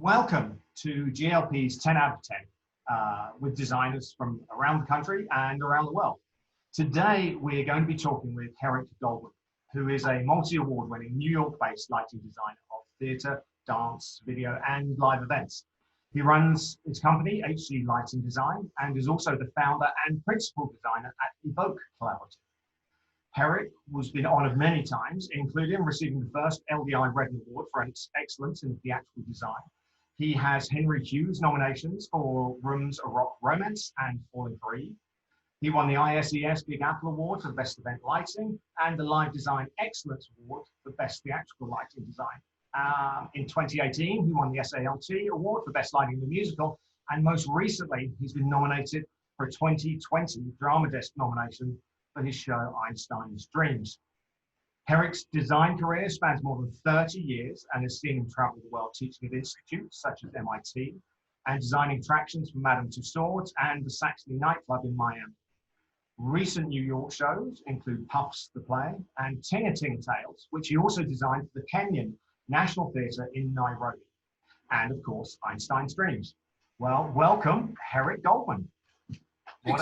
Welcome to GLP's 10 out of 10 with designers from around the country and around the world. Today, we're going to be talking with Herrick Goldman, who is a multi-award winning New York-based lighting designer of theater, dance, video, and live events. He runs his company, HG Lighting Design, and is also the founder and principal designer at Evoke Collaborative. Herrick has been honored many times, including receiving the first LDI Redden Award for excellence in theatrical design. He has Henry Hughes nominations for Rooms, A Rock Romance and Falling for Eve. He won the ISES Big Apple Award for Best Event Lighting and the Live Design Excellence Award for Best Theatrical Lighting Design. In 2018, he won the SALT Award for Best Lighting in the Musical, and most recently, he's been nominated for a 2020 Drama Desk nomination for his show Einstein's Dreams. Herrick's design career spans more than 30 years and has seen him travel the world teaching at institutes such as MIT and designing attractions for Madame Tussauds and the Saxony nightclub in Miami. Recent New York shows include Puffs the Play and Tinga Tinga Tales, which he also designed for the Kenyan National Theatre in Nairobi, and of course, Einstein's Dreams. Well, welcome, Herrick Goldman. What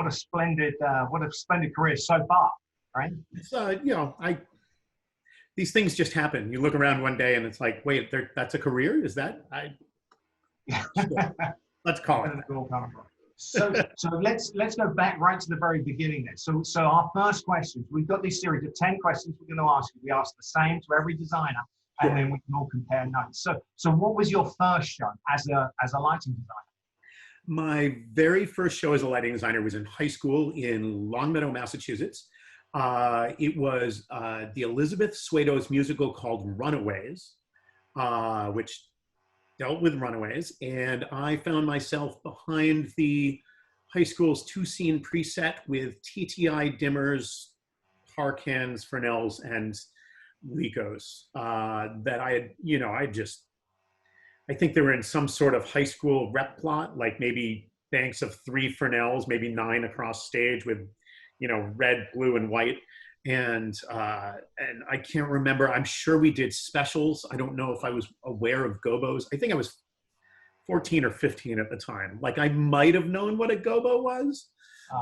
a splendid career so far, right? It's these things just happen. You look around one day and it's like, wait, that's a career? Is that? Sure. Let's call it. So let's go back right to the very beginning then. So our first questions, we've got this series of 10 questions we're going to ask you. We ask the same to every designer, and then we can all compare notes. So what was your first show as a lighting designer? My very first show as a lighting designer was in high school in Longmeadow, Massachusetts. It was the Elizabeth Swado's musical called Runaways, which dealt with runaways, and I found myself behind the high school's 2-scene preset with TTI dimmers, Harkans, Fresnels, and Licos that I think they were in some sort of high school rep plot, like maybe banks of 3 Fresnels, maybe 9 across stage with, red, blue, and white. And I can't remember. I'm sure we did specials. I don't know if I was aware of gobos. I think I was 14 or 15 at the time. Like, I might have known what a gobo was.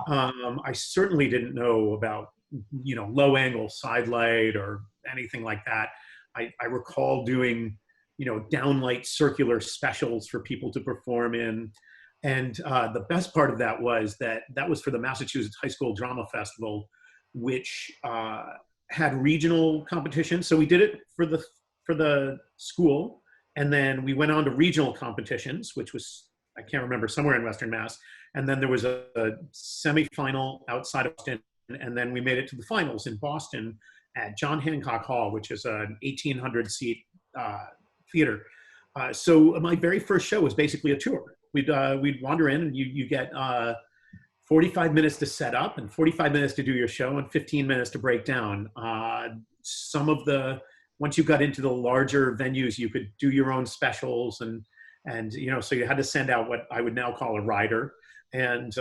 I certainly didn't know about, low angle side light or anything like that. I recall doing, downlight circular specials for people to perform in. And the best part of that was that was for the Massachusetts High School Drama Festival, which had regional competitions. So we did it for the school, and then we went on to regional competitions, which was, I can't remember, somewhere in Western Mass. And then there was a semifinal outside of Boston, and then we made it to the finals in Boston at John Hancock Hall, which is an 1,800 seat theater. So my very first show was basically a tour. We'd wander in, and you get 45 minutes to set up and 45 minutes to do your show and 15 minutes to break down. Once you got into the larger venues, you could do your own specials and so you had to send out what I would now call a rider, and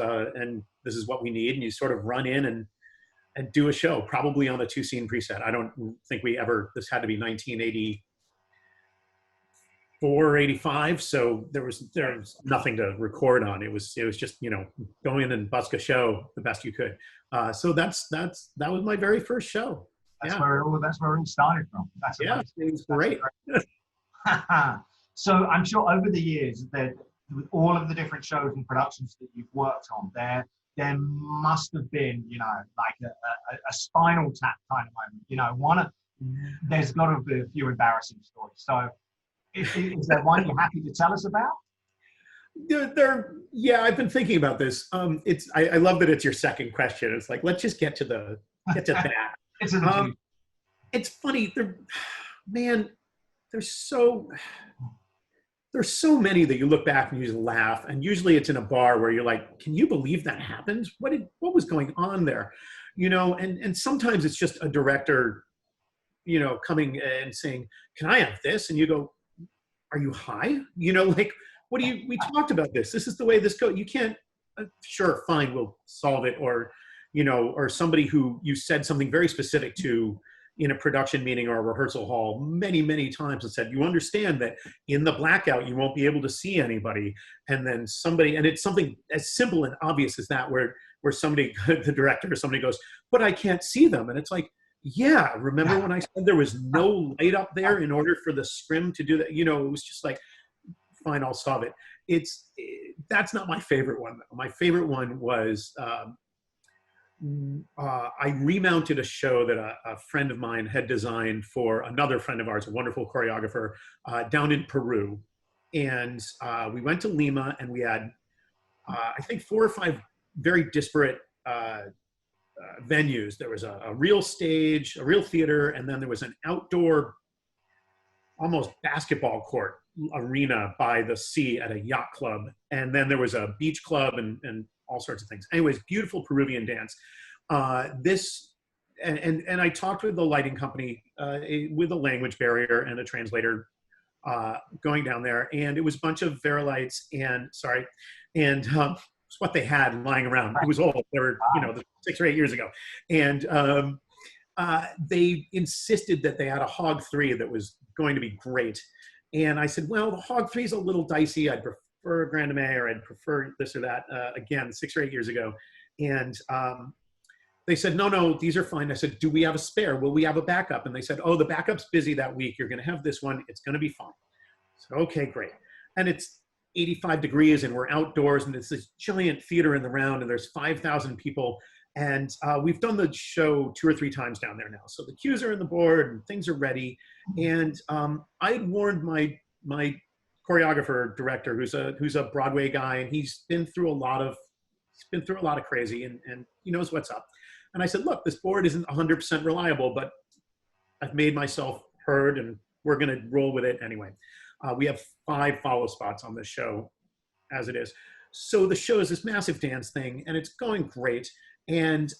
this is what we need, and you sort of run in and do a show, probably on a 2-scene preset. I don't think this had to be 1984 or 85, so there was nothing to record on. It was just go in and busk a show the best you could. So that was my very first show. That's where it started from. It was great. So I'm sure over the years that with all of the different shows and productions that you've worked on, there must have been like a Spinal Tap kind of moment. There's got to be a few embarrassing stories. So is there one you're happy to tell us about? I've been thinking about this. I love that it's your second question. It's like, let's just get to that. It's funny. There's so many that you look back and you just laugh. And usually it's in a bar where you're like, can you believe that happened? What was going on there? And sometimes it's just a director, coming and saying, can I have this? And you go, are you high? Like, we talked about this. This is the way this goes. You can't, sure, fine, we'll solve it. Or somebody who you said something very specific to, in a production meeting or a rehearsal hall many, many times and said, you understand that in the blackout, you won't be able to see anybody. And then somebody, and it's something as simple and obvious as that, where somebody, the director or somebody goes, but I can't see them. And it's like, yeah, remember when I said there was no light up there in order for the scrim to do that? You know, it was just like, fine, I'll solve it. That's not my favorite one, though. My favorite one was, I remounted a show that a friend of mine had designed for another friend of ours, a wonderful choreographer, down in Peru. And we went to Lima, and we had, I think, 4 or 5 very disparate venues. There was a real stage, a real theater, and then there was an outdoor, almost basketball court arena by the sea at a yacht club. And then there was a beach club and all sorts of things. Anyways, beautiful Peruvian dance. And I talked with the lighting company with a language barrier and a translator going down there. And it was a bunch of Verilites and it's what they had lying around. It was old. They were, 6 or 8 years ago. And they insisted that they had a Hog 3 that was going to be great. And I said, well, the Hog 3 is a little dicey. I'd prefer a Grand May, or I'd prefer this or that, again, 6 or 8 years ago. And they said, no, these are fine. I said, do we have a spare? Will we have a backup? And they said, oh, the backup's busy that week. You're going to have this one. It's going to be fine. I said, okay, great. And it's 85 degrees and we're outdoors and it's this giant theater in the round and there's 5,000 people. And we've done the show 2 or 3 times down there now. So the cues are in the board and things are ready. And I had warned my choreographer director, who's a Broadway guy, and he's been through a lot of crazy and he knows what's up. And I said, look, this board isn't 100% reliable, but I've made myself heard and we're going to roll with it anyway. We have 5 follow spots on this show as it is. So the show is this massive dance thing and it's going great. And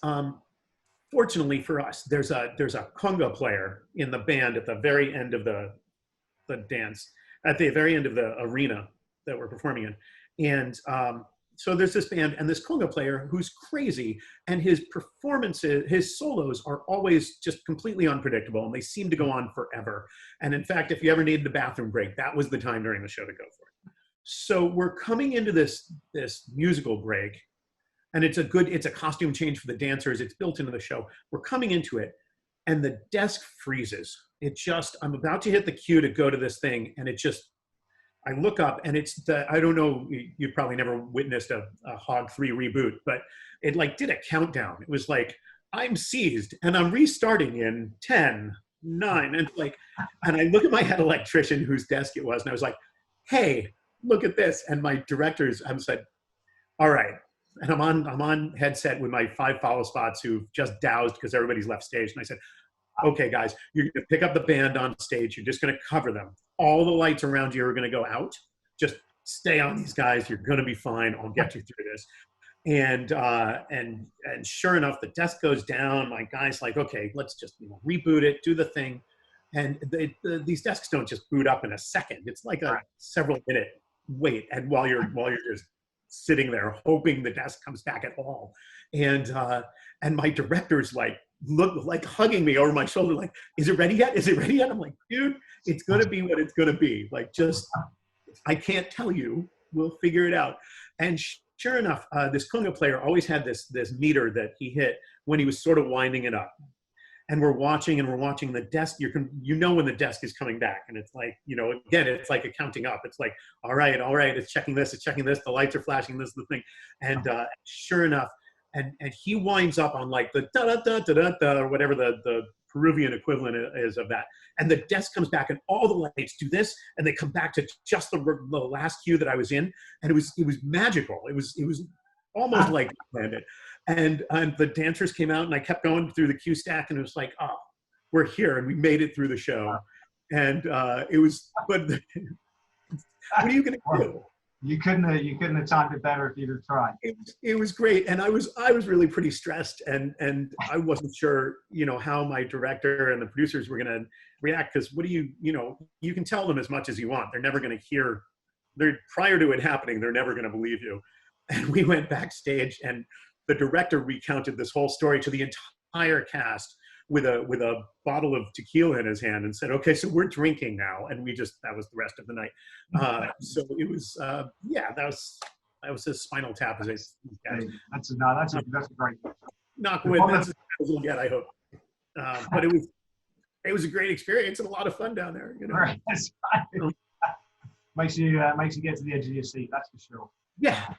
fortunately for us, there's a conga player in the band at the very end of the dance, at the very end of the arena that we're performing in. And so there's this band and this conga player who's crazy, and his performances, his solos are always just completely unpredictable, and they seem to go on forever. And in fact, if you ever needed a bathroom break, that was the time during the show to go for it. So we're coming into this musical break, and it's a costume change for the dancers. It's built into the show. We're coming into it, and the desk freezes. I'm about to hit the cue to go to this thing, and I look up, and I don't know, you've probably never witnessed a Hog 3 reboot, but it did a countdown. It was like, I'm seized, and I'm restarting in 10, 9, and I look at my head electrician whose desk it was, and I was like, hey, look at this. And my directors, I said, all right. And I'm on headset with my 5 follow spots who've just doused because everybody's left stage. And I said, okay, guys, you're going to pick up the band on stage. You're just going to cover them. All the lights around you are going to go out. Just stay on these guys. You're going to be fine. I'll get you through this. And sure enough, the desk goes down. My guy's like, okay, let's just reboot it, do the thing. And these desks don't just boot up in a second. It's like a several minute wait. And while you're just sitting there hoping the desk comes back at all. And my director's hugging me over my shoulder, like, is it ready yet? Is it ready yet? I'm like, dude, it's going to be what it's going to be. I can't tell you. We'll figure it out. And sure enough, this conga player always had this meter that he hit when he was sort of winding it up. And we're watching the desk. When the desk is coming back. And it's like, again, it's like a counting up. It's like, all right, it's checking this. The lights are flashing, this is the thing. And sure enough, and he winds up on the da-da-da-da-da-da, or whatever the Peruvian equivalent is of that. And the desk comes back and all the lights do this, and they come back to just the last cue that I was in. And it was magical. It was almost like landed. And the dancers came out, and I kept going through the cue stack, and it was like, oh, we're here, and we made it through the show. And it was, but what are you going to do? You couldn't have timed it better if you'd have tried. It was great, and I was really pretty stressed, and I wasn't sure, how my director and the producers were going to react, because you can tell them as much as you want, they're never going to hear. Prior to it happening, they're never going to believe you. And we went backstage, and the director recounted this whole story to the entire cast, with a bottle of tequila in his hand and said, "Okay, so we're drinking now," and that was the rest of the night. So it was, yeah, that was a Spinal Tap. As that's a great. Knock wood. That's as good as we'll get, I hope. But it was a great experience and a lot of fun down there. You know, right. That's right. Makes you get to the edge of your seat. That's for sure. Yeah.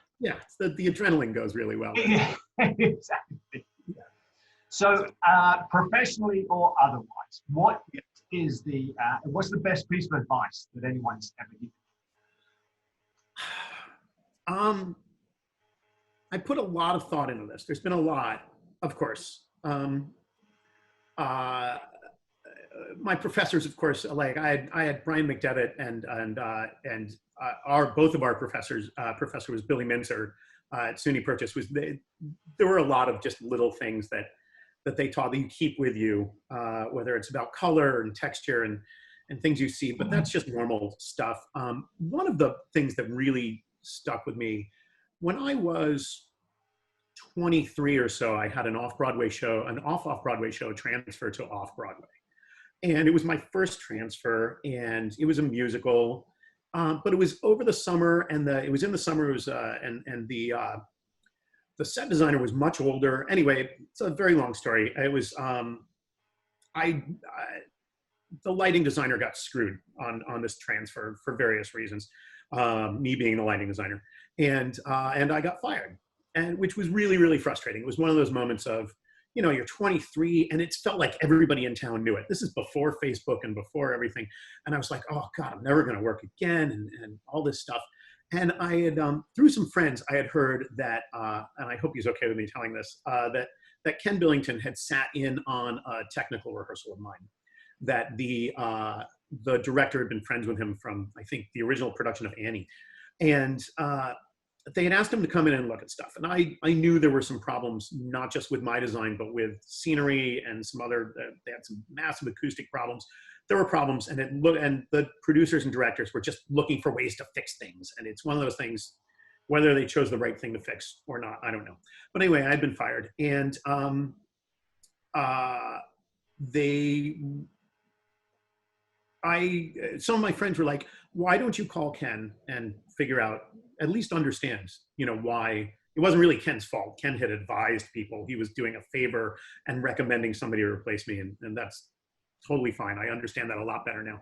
The adrenaline goes really well. Yeah, exactly. Yeah. So, professionally or otherwise, what's the best piece of advice that anyone's ever given? I put a lot of thought into this. There's been a lot, of course. My professors, of course, like I had Brian McDevitt and both of our professors. Professor was Billy Minzer at SUNY Purchase. There were a lot of just little things that they taught that you keep with you, whether it's about color and texture and things you see, but that's just normal stuff. One of the things that really stuck with me when I was 23 or so, I had an off-Broadway show, an off-Broadway show transfer to off-Broadway. And it was my first transfer, and it was a musical, but it was over the summer, and it was in the summer. It was, and the set designer was much older. Anyway, it's a very long story. It was, the lighting designer got screwed on this transfer for various reasons, me being the lighting designer, and I got fired, and which was really, really frustrating. It was one of those moments of, you know, you're 23 and it felt like everybody in town knew it. This is before Facebook and before everything. And I was like, oh God, I'm never going to work again and all this stuff. And I had, through some friends, I had heard that, and I hope he's okay with me telling this, that Ken Billington had sat in on a technical rehearsal of mine, that the director had been friends with him from, I think, the original production of Annie. And they had asked him to come in and look at stuff. And I knew there were some problems, not just with my design, but with scenery and some other, they had some massive acoustic problems. There were problems, and the producers and directors were just looking for ways to fix things. And it's one of those things, whether they chose the right thing to fix or not, I don't know. But anyway, I'd been fired. And some of my friends were like, why don't you call Ken and figure out, at least understand, you know, why it wasn't really Ken's fault. Ken had advised people he was doing a favor and recommending somebody to replace me. And that's totally fine. I understand that a lot better now.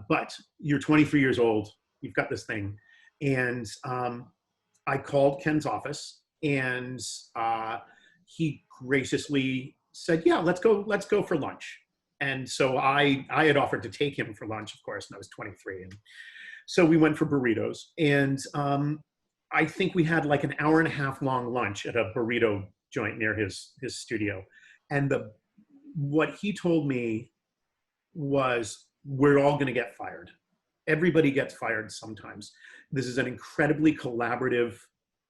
But you're 23 years old, you've got this thing. And I called Ken's office, and he graciously said, yeah, let's go for lunch. And so I had offered to take him for lunch, of course, and I was 23. And so we went for burritos. And I think we had like an hour and a half long lunch at a burrito joint near his studio. And what he told me was, we're all going to get fired. Everybody gets fired sometimes. This is an incredibly collaborative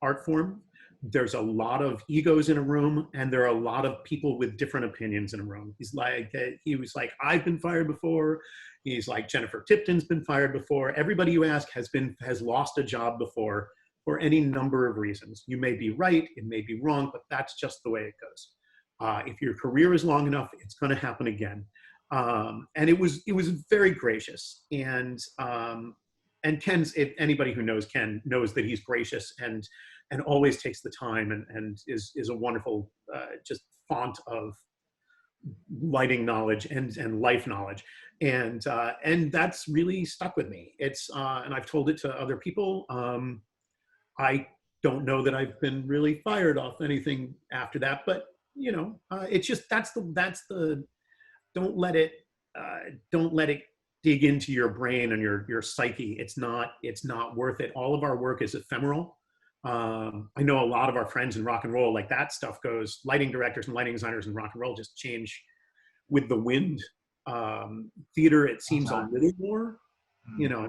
art form. There's a lot of egos in a room, and there are a lot of people with different opinions in a room. He was like, I've been fired before. He's like, Jennifer Tipton's been fired before. Everybody you ask has lost a job before for any number of reasons. You may be right, it may be wrong, but that's just the way it goes. If your career is long enough, it's going to happen again. And it was very gracious. And Ken's, if anybody who knows Ken knows that he's gracious and always takes the time and is a wonderful just font of lighting knowledge and life knowledge. And that's really stuck with me. It's and I've told it to other people. I don't know that I've been really fired off anything after that, but you know, it's just that's the don't let it dig into your brain and your psyche. It's not worth it. All of our work is ephemeral. I know a lot of our friends in rock and roll, like that stuff goes, lighting directors and lighting designers in rock and roll just change with the wind. Theater, it seems a little more, you know,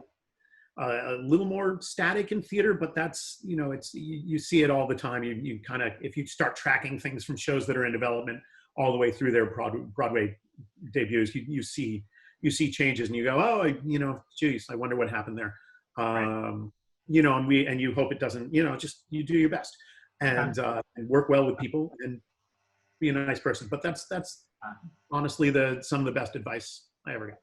a little more static in theater, but that's, you know, it's, you see it all the time. You kind of, if you start tracking things from shows that are in development all the way through their Broadway debuts, you see changes and you go, oh, you know, geez, I wonder what happened there. You know, and you hope it doesn't, you know, just you do your best and work well with people. And be a nice person. But that's honestly some of the best advice I ever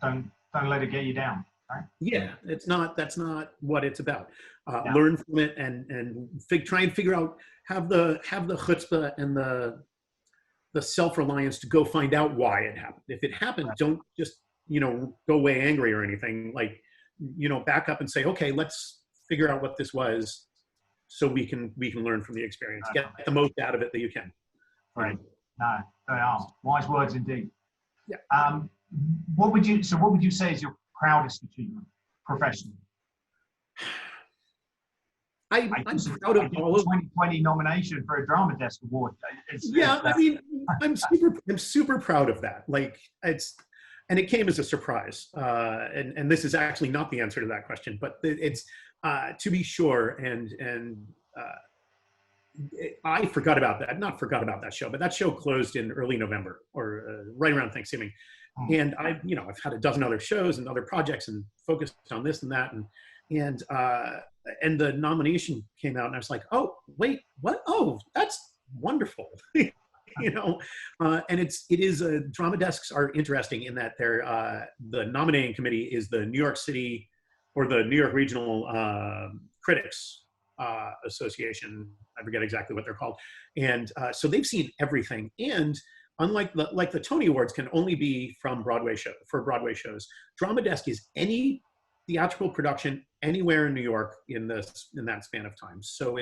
got. Don't let it get you down. Right? Yeah, that's not what it's about. Yeah. Learn from it and try and figure out, have the chutzpah and the self-reliance to go find out why it happened. If it happened, don't just, go away angry or anything. Like, back up and say, okay, let's figure out what this was, so we can learn from the experience. Get the most out of it that you can. Right. No, they are wise words indeed. Yeah. What would you say is your proudest achievement professionally? I'm proud of all of 2020 nomination for a Drama Desk Award. I'm super proud of that. Like, and it came as a surprise. And this is actually not the answer to that question, but it's to be sure. I not forgot about that show, but that show closed in early November, or right around Thanksgiving. And I've had a dozen other shows and other projects and focused on this and that. And the nomination came out, and I was like, oh, wait, what? Oh, that's wonderful. And it is drama desks are interesting in that they're the nominating committee is the New York City or the New York Regional Critics Association. I forget exactly what they're called. And so they've seen everything. And unlike the Tony Awards can only be from Broadway shows, Drama Desk is any theatrical production anywhere in New York in that span of time. So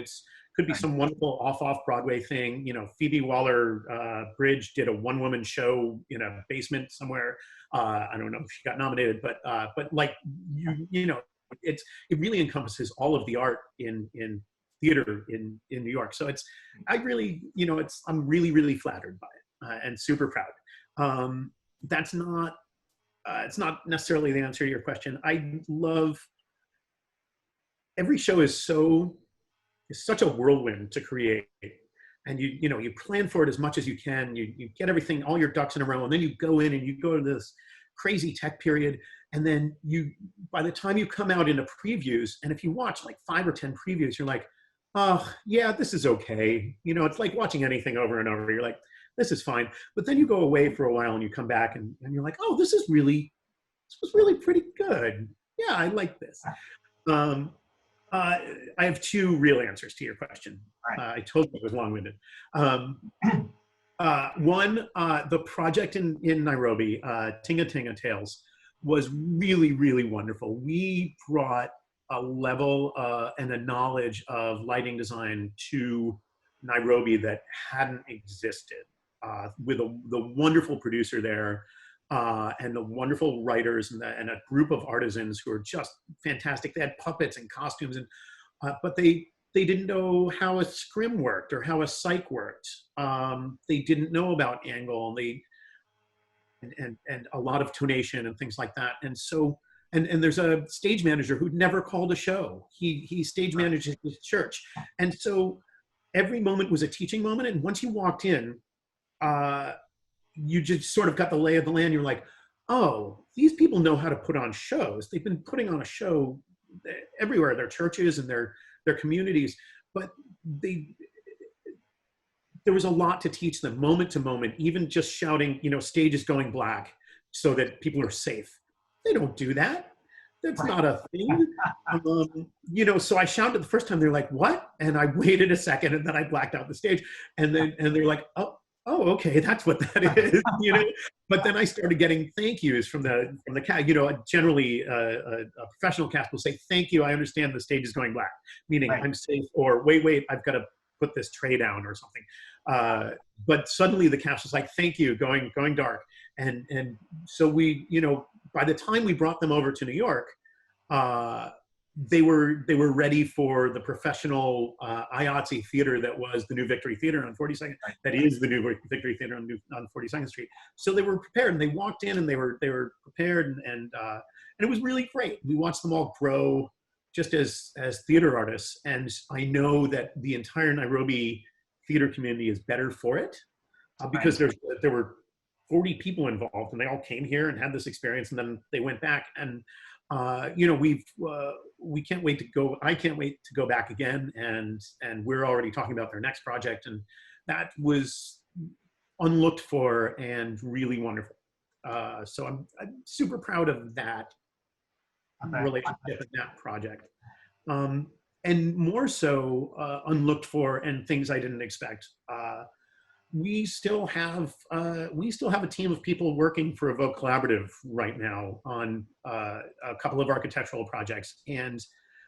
could be some wonderful off Broadway thing. Phoebe Waller-Bridge did a one-woman show in a basement somewhere. I don't know if she got nominated, but like it really encompasses all of the art in theater in New York. So I'm really, really flattered by it and super proud. That's not, it's not necessarily the answer to your question. I love, every show is such a whirlwind to create. And you plan for it as much as you can. You get everything, all your ducks in a row, and then you go in and you go to this crazy tech period. And then by the time you come out into previews, and if you watch like 5 or 10 previews, you're like, oh yeah, this is okay. It's like watching anything over and over. You're like, this is fine. But then you go away for a while and you come back and you're like, oh, this was really pretty good. Yeah, I like this. I have 2 real answers to your question. Right. I told you it was long-winded. One, the project in Nairobi, Tinga Tinga Tales, was really, really wonderful. We brought a level and a knowledge of lighting design to Nairobi that hadn't existed, with the wonderful producer there, and the wonderful writers and a group of artisans who are just fantastic. They had puppets and costumes, but they didn't know how a scrim worked or how a cyc worked. They didn't know about angle, and a lot of tonation and things like that. And so, and there's a stage manager who'd never called a show. He stage manages his church, and so every moment was a teaching moment. And once you walked in, you just sort of got the lay of the land. You're like, oh, these people know how to put on shows. They've been putting on a show everywhere, their churches and their communities, but there was a lot to teach them moment to moment, even just shouting, stage is going black so that people are safe. They don't do that. That's not a thing. So I shouted the first time, they're like, what? And I waited a second and then I blacked out the stage. And they're like, oh, okay, that's what that is, But then I started getting thank yous from the cast. Generally a professional cast will say, thank you, I understand the stage is going black, meaning I'm safe, or wait, I've got to put this tray down or something. But suddenly the cast was like, thank you, going dark. And so we, by the time we brought them over to New York, they were ready for the professional IATSE theater that was the New Victory Theater on 42nd. That is the New Victory Theater on 42nd Street. So they were prepared, and they walked in and they were prepared, and it was really great. We watched them all grow just as theater artists, and I know that the entire Nairobi theater community is better for it, because there were 40 people involved, and they all came here and had this experience, and then they went back. And we can't wait to go. I can't wait to go back again, and we're already talking about their next project. And that was unlooked for and really wonderful. So I'm super proud of that relationship and that project. And more so unlooked for and things I didn't expect. We still have a team of people working for Evoke Collaborative right now on a couple of architectural projects. And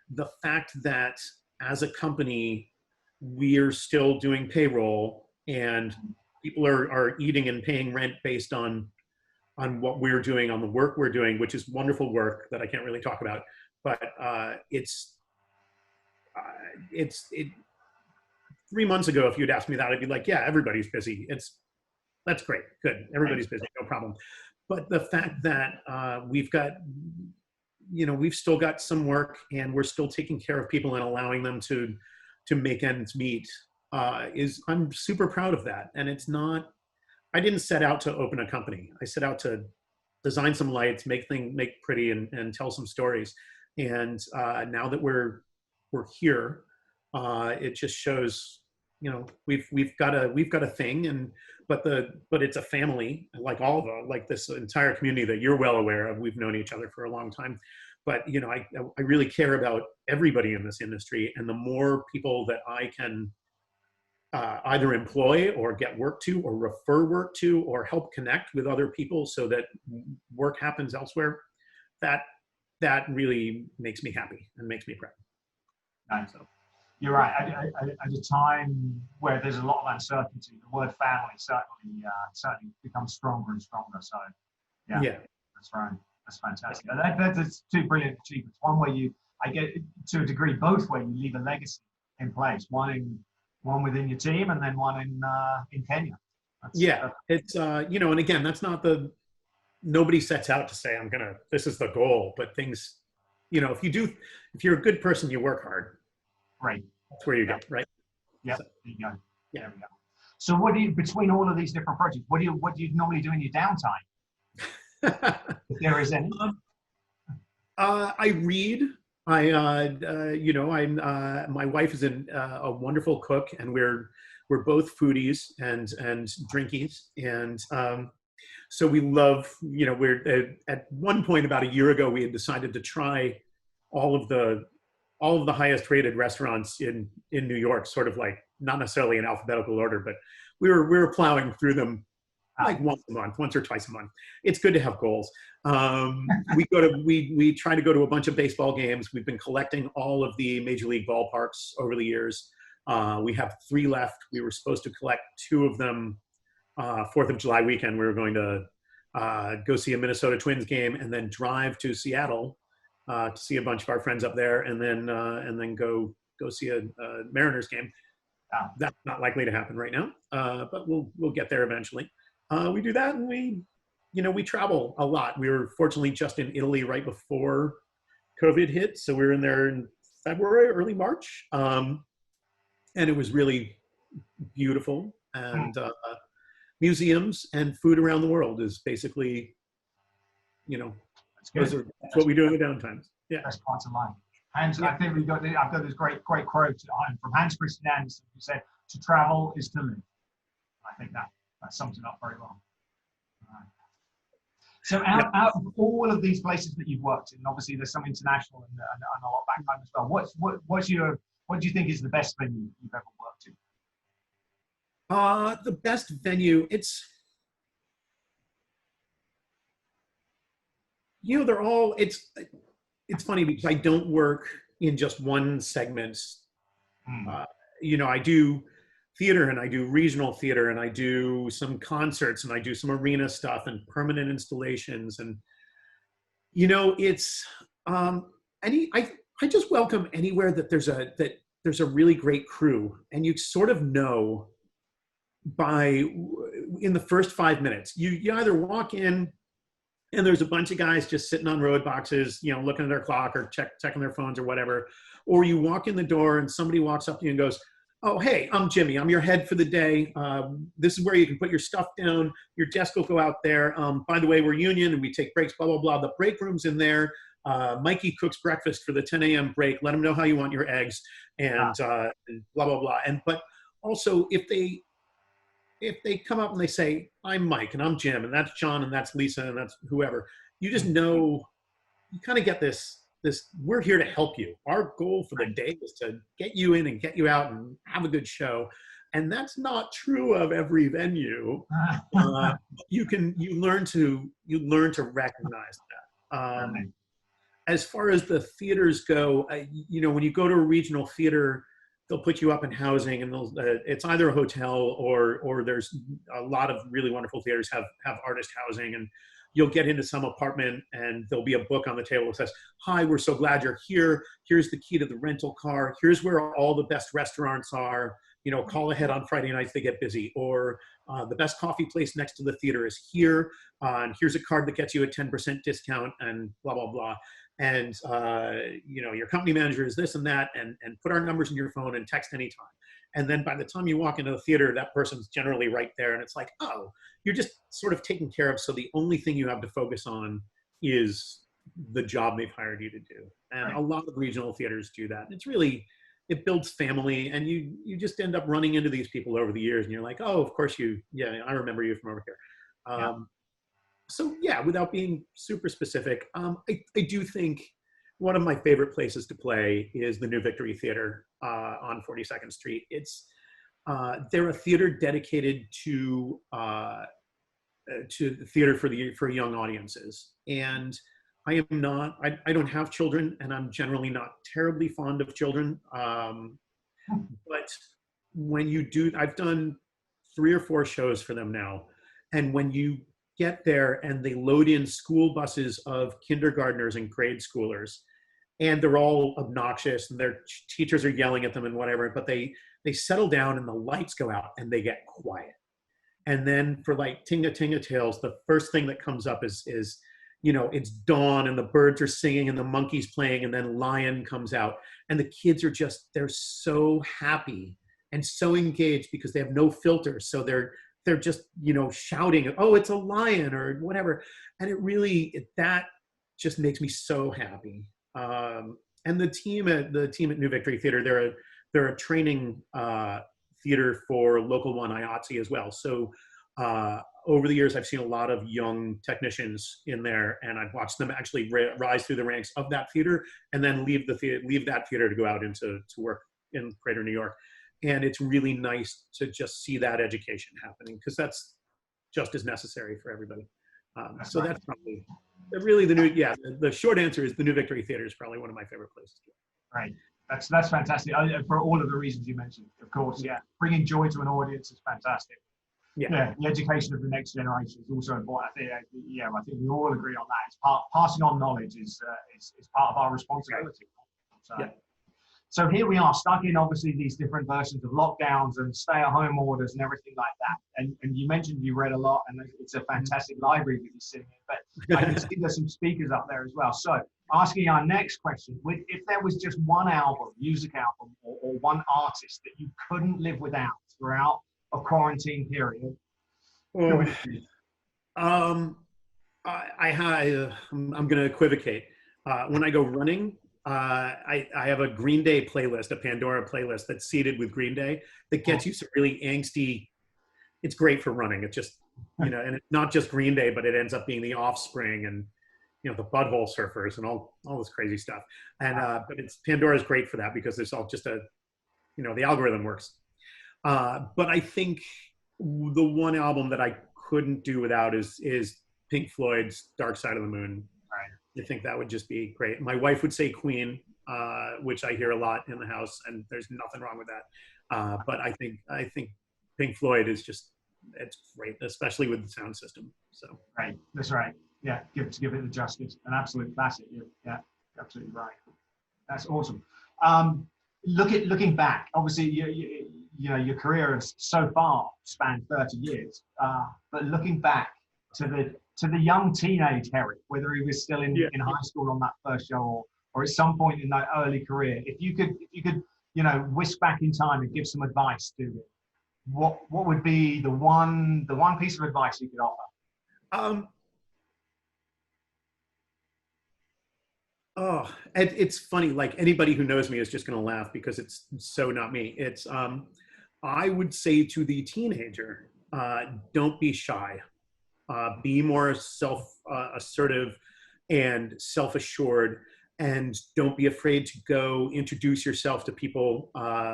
the fact that as a company, we're still doing payroll and people are eating and paying rent based on what we're doing, on the work we're doing, which is wonderful work that I can't really talk about. But it's 3 months ago, if you'd asked me that, I'd be like, yeah, everybody's busy. That's great, good, everybody's busy, no problem. But the fact that we've still got some work and we're still taking care of people and allowing them to make ends meet I'm super proud of that. And it's not, I didn't set out to open a company. I set out to design some lights, make pretty and tell some stories. And now that we're here, it just shows, we've got a thing, but it's a family, like this entire community that you're well aware of. We've known each other for a long time, but I really care about everybody in this industry, and the more people that I can either employ or get work to or refer work to or help connect with other people so that work happens elsewhere, that really makes me happy and makes me proud. Nice. You're right. At a time where there's a lot of uncertainty, the word family certainly becomes stronger and stronger. So, yeah. That's right. That's fantastic. That's two brilliant achievements. One where I get to a degree, both where you leave a legacy in place. One within your team, and then one in Kenya. It's and again, that's not nobody sets out to say this is the goal, but things, if you're a good person, you work hard. Right. That's where you go, right? Yeah. So, there you go. Yeah. There we go. So what do you, between all of these different projects, what do you normally do in your downtime? If there is any. I read. My wife is a wonderful cook, and we're both foodies and drinkies, and so we love. We're at one point about a year ago, we had decided to try all of the highest rated restaurants in New York, sort of like not necessarily in alphabetical order, but we were plowing through them like once or twice a month. It's good to have goals. We try to go to a bunch of baseball games. We've been collecting all of the major league ballparks over the years. We have 3 left. We were supposed to collect 2 of them 4th of July weekend. We were going to go see a Minnesota Twins game and then drive to Seattle to see a bunch of our friends up there, and then go see a Mariners game. That's not likely to happen right now, but we'll get there eventually. We do that, and we travel a lot. We were fortunately just in Italy right before COVID hit, so we were in there in February, early March, and it was really beautiful. And museums and food around the world is basically, that's what we do in the downtimes. Yeah, that's part of life. And I think I've got this great quote from Hans Christian Andersen, who said, "To travel is to live." I think that sums it up very well. So out of all of these places that you've worked in, obviously there's some international and a lot back home as well. What do you think is the best venue you've ever worked in? The best venue, they're all, it's funny because I don't work in just one segment. I do theater, and I do regional theater, and I do some concerts, and I do some arena stuff and permanent installations. And, I just welcome anywhere that there's a really great crew, and you sort of know in the first 5 minutes, you either walk in and there's a bunch of guys just sitting on road boxes, looking at their clock or checking their phones or whatever, or you walk in the door and somebody walks up to you and goes, "Oh, hey, I'm Jimmy. I'm your head for the day. This is where you can put your stuff down. Your desk will go out there. By the way, we're union and we take breaks, blah, blah, blah. The break room's in there. Mikey cooks breakfast for the 10 a.m. break. Let him know how you want your eggs," and blah, blah, blah. But also, if if they come up and they say, I'm Mike and I'm Jim and that's John and that's Lisa and that's whoever, you just know, you kind of get this, we're here to help you. Our goal for the day is to get you in and get you out and have a good show. And that's not true of every venue. You learn to recognize that. As far as the theaters go, when you go to a regional theater, they'll put you up in housing, and it's either a hotel or there's a lot of really wonderful theaters have artist housing, and you'll get into some apartment and there'll be a book on the table that says, "Hi, we're so glad you're here. Here's the key to the rental car. Here's where all the best restaurants are. Call ahead on Friday nights, they get busy. Or the best coffee place next to the theater is here. And here's a card that gets you a 10% discount and blah, blah, blah. And, your company manager is this and that, and put our numbers in your phone and text anytime." And then by the time you walk into the theater, that person's generally right there. And it's like, oh, you're just sort of taken care of. So the only thing you have to focus on is the job they've hired you to do. And a lot of regional theaters do that. It's really, it builds family, and you just end up running into these people over the years, and you're like, oh, of course I remember you from over here. So yeah, without being super specific, I do think one of my favorite places to play is the New Victory Theater on 42nd Street. They're a theater dedicated to theater for young audiences. And I don't have children, and I'm generally not terribly fond of children. But when you do, I've done 3 or 4 shows for them now. And when you get there and they load in school buses of kindergartners and grade schoolers, and they're all obnoxious and their teachers are yelling at them and whatever, but they settle down and the lights go out and they get quiet. And then for like Tinga Tinga Tales, the first thing that comes up is it's dawn and the birds are singing and the monkey's playing, and then Lion comes out, and the kids are they're so happy and so engaged because they have no filter. So they're just, shouting, "Oh, it's a lion," or whatever. And that just makes me so happy. And the team at New Victory Theater, they're a training theater for Local 1 IATSE as well. So over the years, I've seen a lot of young technicians in there, and I've watched them actually rise through the ranks of that theater and then leave that theater to go out to work in Greater New York. And it's really nice to just see that education happening, because that's just as necessary for everybody. That's probably really the short answer is the New Victory Theater is probably one of my favorite places to go. Right. That's fantastic. For all of the reasons you mentioned, of course, yeah. Bringing joy to an audience is fantastic. Yeah. The education of the next generation is also important. I think we all agree on that. It's passing on knowledge is part of our responsibility. So here we are, stuck in obviously these different versions of lockdowns and stay-at-home orders and everything like that. And you mentioned you read a lot, and it's a fantastic library that you're sitting in. But I can see there's some speakers up there as well. So asking our next question, if there was just one music album, or one artist that you couldn't live without throughout a quarantine period, who would it be? I'm going to equivocate. When I go running, I have a Green Day playlist, a Pandora playlist that's seeded with Green Day that gets you some really angsty. It's great for running. It's just, and it's not just Green Day, but it ends up being the Offspring and, the Butthole Surfers and all this crazy stuff. And, but Pandora's great for that because it's all just the algorithm works. But I think the one album that I couldn't do without is Pink Floyd's Dark Side of the Moon. I think that would just be great. My wife would say Queen, which I hear a lot in the house, and there's nothing wrong with that. But I think Pink Floyd is it's great, especially with the sound system. So right, that's right. Yeah, give it the justice. An absolute classic. Yeah, absolutely right. That's awesome. Looking back, obviously your career has so far spanned 30 years. But looking back to the young teenage Herrick, whether he was still in high school on that first show or at some point in that early career, if you could whisk back in time and give some advice to him, what would be the one piece of advice you could offer? It's funny. Like, anybody who knows me is just going to laugh because it's so not me. It's I would say to the teenager, don't be shy. Be more assertive and self-assured, and don't be afraid to go introduce yourself to people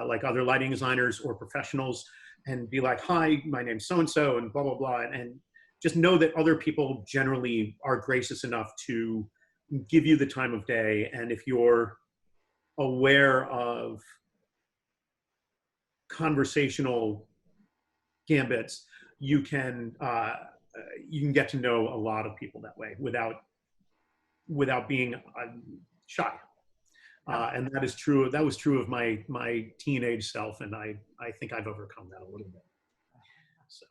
like other lighting designers or professionals, and be like, hi, my name's so-and-so, and blah, blah, blah. And just know that other people generally are gracious enough to give you the time of day. And if you're aware of conversational gambits, you can get to know a lot of people that way without being shy. And that is true. That was true of my teenage self, and I think I've overcome that a little bit. So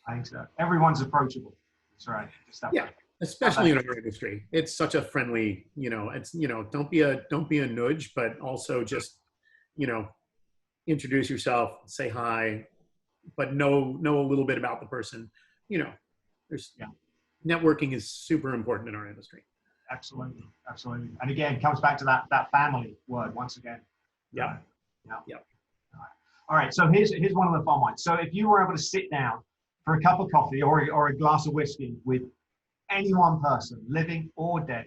I think so. Everyone's approachable. That's right. Yeah, especially in our industry. It's such a friendly, it's, don't be a nudge, but also just, introduce yourself, say hi, but know a little bit about the person. Networking is super important in our industry. Absolutely. And again, it comes back to that family word once again. Yeah. All right. So here's one of the fun ones. So if you were able to sit down for a cup of coffee or a glass of whiskey with any one person, living or dead,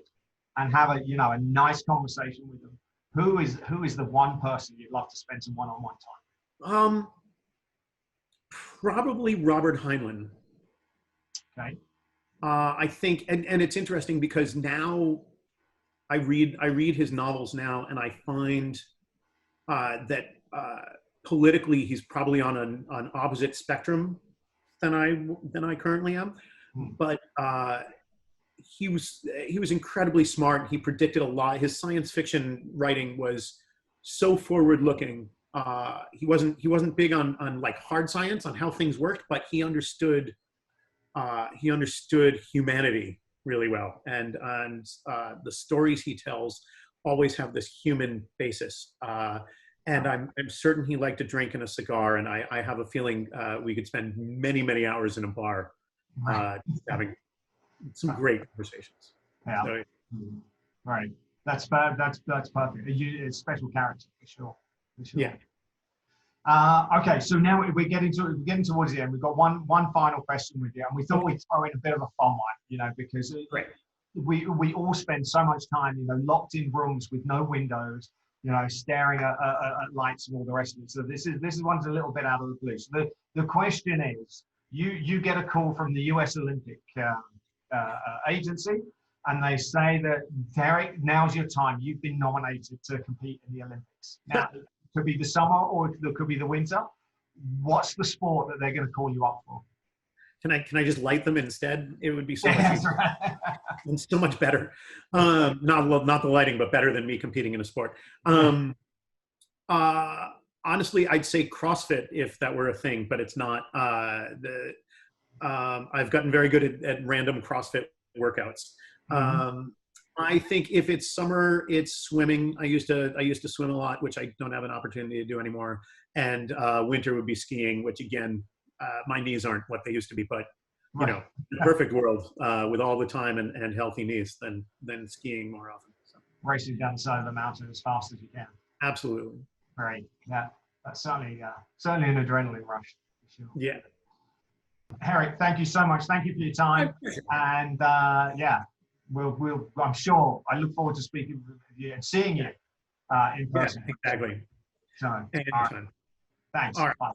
and have a nice conversation with them, who is the one person you'd love to spend some one-on-one time? Probably Robert Heinlein. Okay. I think, and it's interesting because now I read his novels now, and I find that politically he's probably on an opposite spectrum than I currently am. But he was incredibly smart. He predicted a lot. His science fiction writing was so forward looking. He wasn't big on like hard science, on how things worked, but he understood humanity really well, and the stories he tells always have this human basis. And I'm certain he liked to drink and a cigar, and I have a feeling we could spend many hours in a bar having some great conversations. Yeah. So, right. That's perfect. It's a special character for sure. Yeah. Okay, so now we're getting towards the end. We've got one final question with you, and we thought we'd throw in a bit of a fun one, because we all spend so much time, locked in rooms with no windows, staring at lights and all the rest of it. So this is one's a little bit out of the blue. So the question is, you get a call from the U.S. Olympic agency, and they say that, Herrick, now's your time. You've been nominated to compete in the Olympics. Now, it could be the summer or it could be the winter. What's the sport that they're going to call you up for? Can I just light them instead? It would be so much and so much better. Not the lighting, but better than me competing in a sport. Honestly, I'd say CrossFit if that were a thing, but it's not. I've gotten very good at random CrossFit workouts. I think if it's summer, it's swimming. I used to swim a lot, which I don't have an opportunity to do anymore. And winter would be skiing, which again, my knees aren't what they used to be. But the perfect world with all the time and healthy knees, then skiing more often. So. Racing down the side of the mountain as fast as you can. Absolutely. Right. Yeah. That's certainly an adrenaline rush. For sure. Yeah. Herrick, thank you so much. Thank you for your time. And we'll I'm sure I look forward to speaking with you and seeing you in person. Yeah, exactly. So, Anytime. Thanks. All right. Bye.